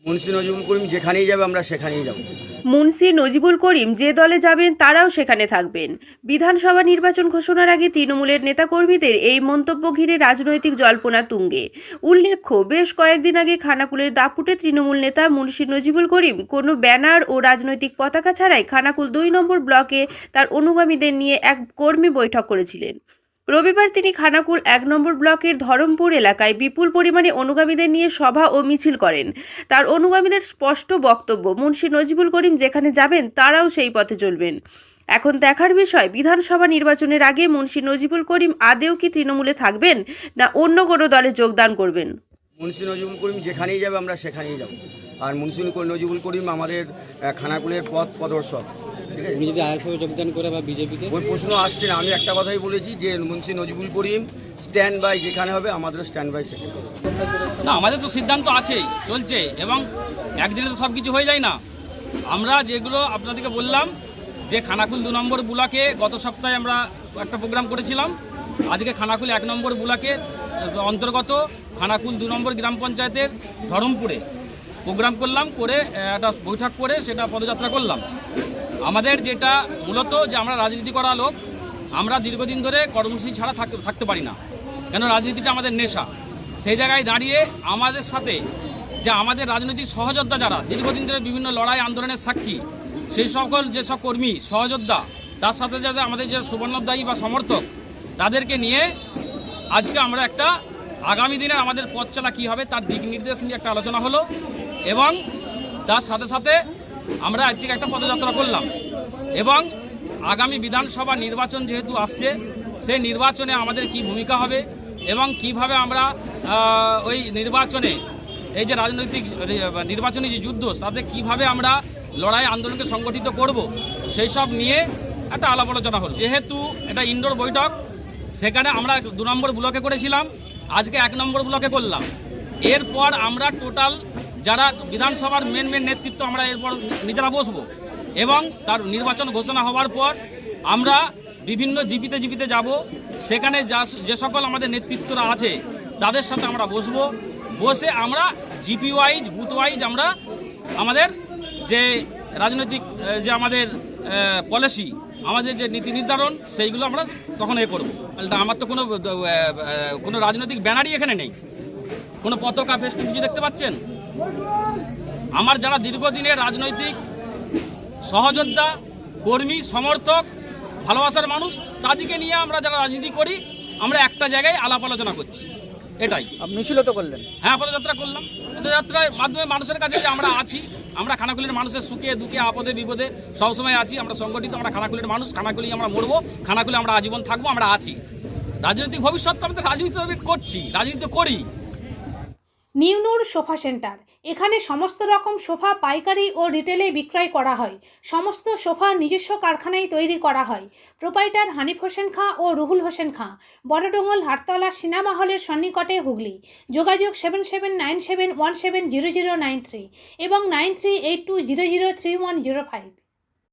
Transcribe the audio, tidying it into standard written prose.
মুন্সি নজিবুল করিম যেখানেই যাবে আমরা সেখানেই যাব। মুন্সি নজিবুল করিম যে দলে যাবেন তারাও সেখানে থাকবেন। বিধানসভা নির্বাচন ঘোষণার আগে তৃণমূলের নেতাকর্মীদের এই মন্তব্য ঘিরে রাজনৈতিক জল্পনা তুঙ্গে। উল্লেখ্য, বেশ কয়েকদিন আগে খানাকুলের দাপুটে তৃণমূল নেতা মুন্সি নজিবুল করিম কোনো ব্যানার ও রাজনৈতিক পতাকা ছাড়াই খানাকুল 2 নম্বর ব্লকে তার অনুগামীদের নিয়ে এক কর্মী বৈঠক করেছিলেন। রবিবার তিনি খানাকুল 1 নম্বর ব্লকের ধরমপুর এলাকায় বিপুল পরিমাণে অনুগামীদের নিয়ে সভা ও মিছিল করেন। তার অনুগামীদের স্পষ্ট বক্তব্য, মুন্সি নজিবুল করিম যেখানে যাবেন তারাও সেই পথে চলবেন। এখন দেখার বিষয়, বিধানসভা নির্বাচনের আগে মুন্সি নজিবুল করিম আদেও কি তৃণমূলে থাকবেন না অন্য কোনো দলে যোগদান করবেন। মুন্সি নজিবুল করিম যেখানেই যাবে আমরা সেখানেই যাব। আর মুন্সি নজিবুল করিম আমাদের খানাকুলের পথ প্রদর্শক। ঠিক আছে, উনি যদি আইএসএফে যোগদান করে বা বিজেপিতে, ওই প্রশ্ন আসছে না। আমি একটা কথাই বলেছি যে মুন্সি নজিবুল করিম স্ট্যান্ড বাই যেখানে হবে, আমাদেরও স্ট্যান্ড বাই সেখানে হবে। না, আমাদের তো সিদ্ধান্ত আছেই, চলছে, এবং একদিনে তো সব কিছু হয়ে যায় না। আমরা যেগুলো আপনাদেরকে বললাম যে খানাকুল 2 নম্বর ব্লকে গত সপ্তাহে আমরা একটা প্রোগ্রাম করেছিলাম। আজকে খানাকুল 1 নম্বর ব্লকে অন্তর্গত খানাকুল 2 নম্বর গ্রাম পঞ্চায়েতের ধরমপুরে প্রোগ্রাম করলাম, করে একটা বৈঠক করে সেটা পদযাত্রা করলাম। আমাদের যেটা মূলত যে আমরা রাজনীতি করা লোক, আমরা দীর্ঘদিন ধরে কর্মসূচি ছাড়া থাকতে পারি না, কেন রাজনীতিটা আমাদের নেশা। সেই জায়গায় দাঁড়িয়ে আমাদের সাথে যে আমাদের রাজনৈতিক সহযোদ্ধা যারা দীর্ঘদিন ধরে বিভিন্ন লড়াই আন্দোলনের সাক্ষী, সেই সকল যেসব কর্মী সহযোদ্ধা, তার সাথে যাতে আমাদের যে সুবর্ণদায়ী বা সমর্থক, তাদেরকে নিয়ে আজকে আমরা একটা আগামী দিনের আমাদের পথ চলা কী হবে তার দিক নির্দেশ নিয়ে একটা আলোচনা হলো, এবং তার সাথে সাথে আমরা আজকে একটা পদযাত্রা করলাম। এবং আগামী বিধানসভা নির্বাচন যেহেতু আসছে, সেই নির্বাচনে আমাদের কি ভূমিকা হবে এবং কিভাবে আমরা ওই নির্বাচনে এই যে রাজনৈতিক নির্বাচনী যে যুদ্ধ, তাতে কিভাবে আমরা লড়াই আন্দোলনকে সংগঠিত করব, সেই সব নিয়ে একটা আলাপ আলোচনা হল। যেহেতু এটা ইনডোর বৈঠক, সেখানে আমরা 2 নম্বর ব্লকে করেছিলাম, আজকে 1 নম্বর ব্লকে করলাম। এরপর আমরা টোটাল যারা বিধানসভার মেন নেতৃত্ব, আমরা এরপর নিজেরা বসবো, এবং তার নির্বাচন ঘোষণা হওয়ার পর আমরা বিভিন্ন জিপিতে যাব। সেখানে যে সকল আমাদের নেতৃত্বরা আছে তাদের সাথে আমরা বসবো, বসে আমরা জিপি ওয়াইজ, বুথ ওয়াইজ আমরা আমাদের যে রাজনৈতিক যে আমাদের পলিসি, আমাদের যে নীতি নির্ধারণ, সেইগুলো আমরা তখন করবো। আমার তো কোনো রাজনৈতিক ব্যানারই এখানে নেই, কোনো পতাকা ফেস্টুন কিছু দেখতে পাচ্ছেন? আমার যারা দীর্ঘদিনের রাজনৈতিক সহযোদ্ধা, কর্মী, সমর্থক, ভালোবাসার মানুষ, তাদেরকে নিয়ে আমরা যারা রাজনীতি করি, আমরা একটা জায়গায় আলাপ আলোচনা করছি, এটাই। মিছিল তো করলেন? হ্যাঁ, পদযাত্রা করলাম। পদযাত্রার মাধ্যমে মানুষের কাছে যে আমরা আছি, আমরা খানাকুলের মানুষের সুখে দুঃখে আপদে বিপদে সবসময় আছি, আমরা সংগঠিত, আমরা খানাকুলের মানুষ, খানাকুলেই আমরা মরবো, খানাকুলে আমরা আজীবন থাকবো, আমরা আছি। রাজনৈতিক ভবিষ্যৎ তো আমাদের রাজনীতি করছি, রাজনীতি করি। নিউনুর সোফা সেন্টার, এখানে সমস্ত রকম সোফা পাইকারি ও রিটেলে বিক্রয় করা হয়। সমস্ত সোফা নিজস্ব কারখানায় তৈরি করা হয়। প্রোপাইটার হানিফ হোসেন খাঁ ও রুহুল হোসেন খাঁ, বড়ডোঙ্গল হাটতলা সিনেমা হলের সন্নিকটে, হুগলি। যোগাযোগ 7797170093 এবং 9382003105।